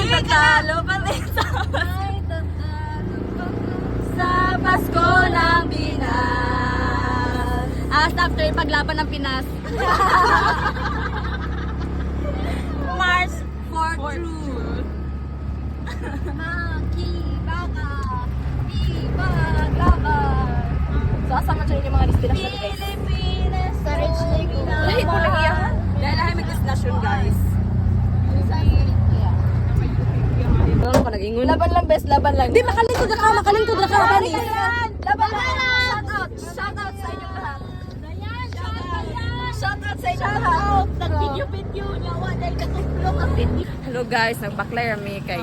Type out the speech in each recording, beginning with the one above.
tatalo pa rin sa Pasko ng Pinas. After paglaban ng Pinas. March for Truth. So, asama dyan yung mga destination, guys. Pilipinas, sa rich lake na. Lahat mo lang iyahan. Dahil lahat may destination, guys. Ano ka nag-ingon? Laban lang, best, laban lang. Hindi, makalingkod na ka, Banis. Laban lang! Shout out sa inyong lahat. Shout out sa inyong lahat. Nag-video-video niya, waday katulong ang video. Hello guys, nagbaklay kami kay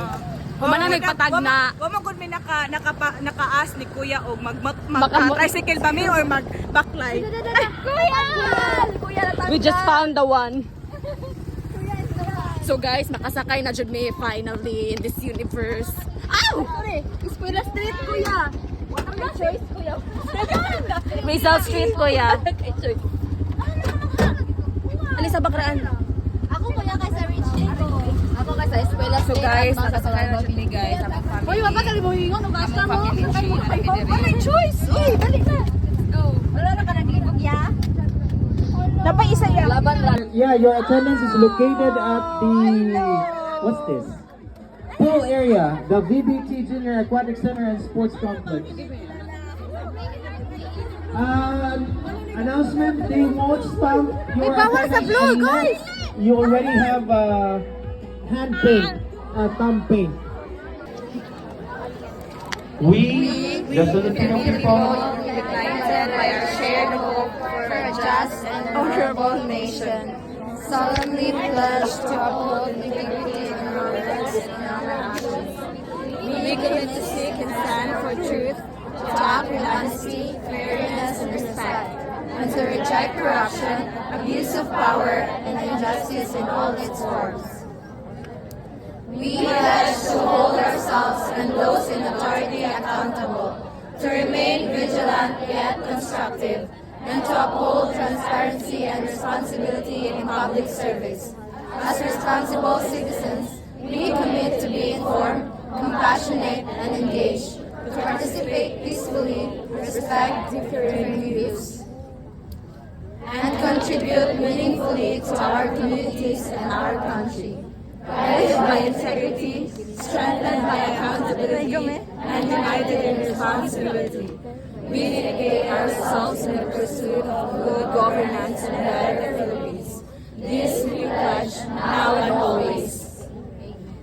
Humana nagpatag na. Wama gud mi nakaas ni Kuya og Baka- tricycle ba mi or mag-backlight. Kuya na We just found the one. So guys, makasakay na jud me finally in this universe. Ow! Eskwela Street, kuya. What ang choice, kuya? Rizal Street, kuya. Kay choice. Alisa bakraan. Ako kuya kay sa Rich Lake. Ako kay sa Eskwela So Street. guys, at nakasakay na jud me guys. Among family. Uy, wapa kali mo hingon og asa mo. Among family, Wala choice. Uy, dali na. Go. Wala na ka naglibog ya. Napaisa ya. Laban lang. Yeah, your attendance is located at the, what's this? Pool area, the VBT Junior Aquatic Center and Sports Complex. Announcement, they won't stamp your attendance anymore. You already have hand paint, thumb paint. We, the Filipino people, United by our shared hope for a just and honorable nation, solemnly pledge to uphold integrity in our words and in our actions. We commit to seek and stand for truth, to act with honesty, fairness, and respect, and to reject corruption, abuse of power, and injustice in all its forms. We pledge to hold ourselves and those in authority accountable, to remain vigilant yet constructive, and to uphold transparency and responsibility in public service. As responsible citizens, we commit to be informed, compassionate, and engaged, to participate peacefully, respect differing views, and contribute meaningfully to our communities and our country. Guided by integrity, strengthened by accountability, and united in responsibility, we dedicate ourselves in the pursuit of good governance and a better Philippines. This we pledge now and always.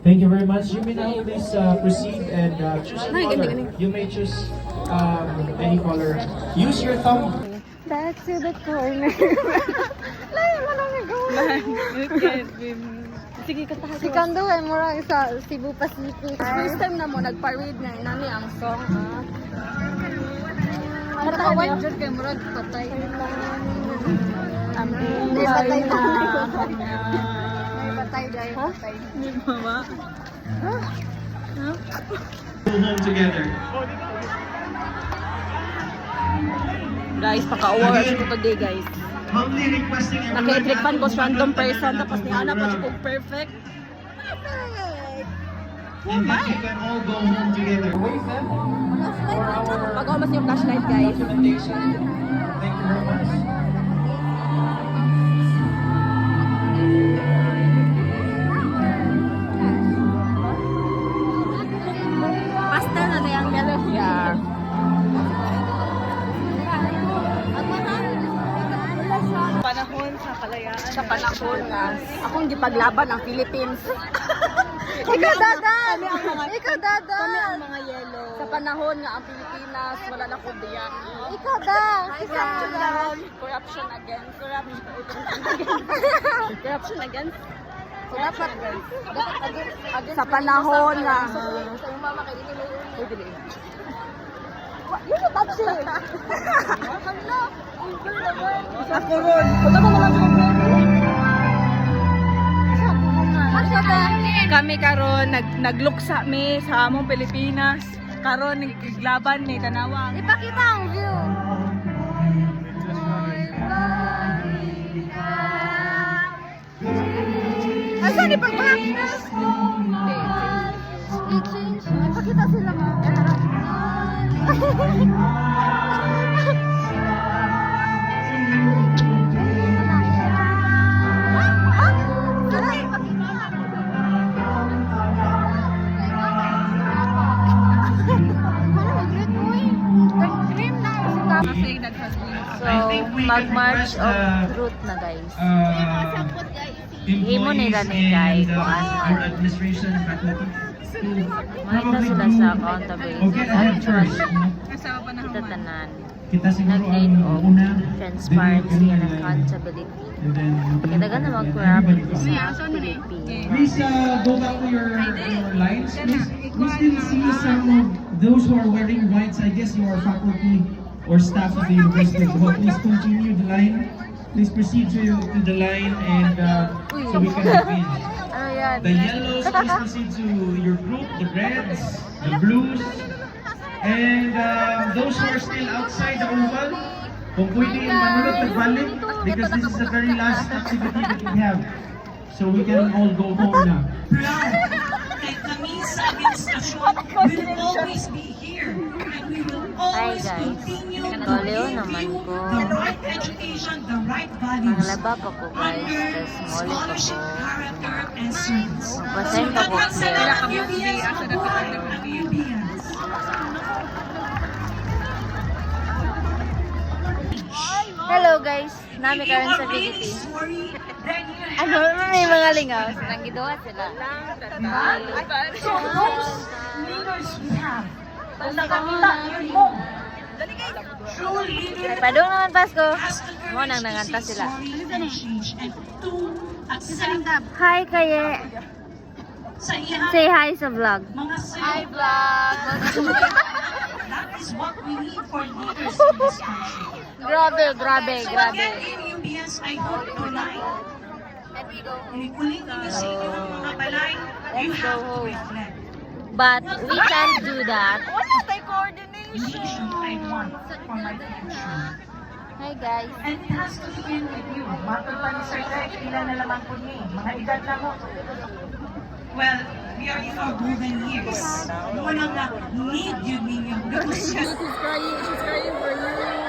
Thank you very much. You may now please proceed and choose a color. You may choose any color. Use your thumb. Back to the corner. Sige, katahan. Si Kando ay mura sa Cebu Pacific. First time na mo nagpa-read na inani ang song, ha? Katawan dyan kay murag patay. May patay na. May patay dahil patay. Ni mama. Go home together. Guys, paka-award ko today, guys. Humbly requesting everyone. Naka-tripan ko sa random person, tapos ni Ana pa siya kung perfect. And then you can all go home together. Wait, then. For our Pag-almas yung flashlight, guys. recommendation. Thank you very much. Pastel na yung yellow. Yeah. Panahon sa kalayaan. Sa panahon nga, akong gipaglaban ang Philippines. Ikaw dadan! Ikaw dadan! Kami ang mga yellow. Sa panahon nga ang Pilipinas, wala na kong diyan. Ikaw daw! Corruption again. Corruption again. Dapat Sa panahon nga. sa yung mama kay dito. Uy, dili. Yun yung taxi! Ako ron. Punta ko naman yung Kami karon nagluksa mi sa among Pilipinas. Karon naglaban mi tanawa. Ipakita ang view! Asan ni pagpahak? Kasi nagsasabi. So, mag-march of truth na guys. Himo nila ni guys kung ano. our administration faculty. Mahita sila sa accountability. Actually, Kasama pa na kita tanan. Kita siguro Nag-need ang of una. transparency and accountability. And then, Kadagan na mag-corrupt in this Philippines. please go back to your lines. Please, we still see some of those who are wearing whites. I guess you are faculty or staff of the university. So please continue the line. Please proceed to the line and so we can begin. Ano yan? The yellows, please proceed to your group. The reds, the blues, and those who are still outside the oval, kung pwede manunod nagbalik because this is the very last activity that we have. So we can all go home na. Proud that kami sa administrasyon will always be here and we will Hi always guys. continue to Kaleo give naman you ko. the right education, the right values Manglaba pa ko guys. under Tapos maulit pa scholarship, ko. character, and service. Magpasign pa ko clear. Nakabuti asa na Philippines. Hello guys. Nami karon sa VDT. Ano may mga lingaw? Nanggiduhat sila. So those leaders we have, kung nakakita yun mo, true leader Padung naman Pasko. has the Mo nang courage to nanganta say sila. sorry and change and to accept Hi kaye. sa iyang Say hi sa vlog. mga hi vlog. That is what we need for leaders in this country. Grabe, grabe, So grabe. again, in UBS, I hope tonight, ulit ninyo sa inyong mga balay, you Let's go have to home. reflect. But we can't do that. Vision I want for my future. Hi guys. And it has to begin with you. Matol pa ni Sir Greg, ilan na lamang po niya. Mga edad na mo. Well, we are in our golden years. Muna nga, need yun ninyo. Because She's crying for you.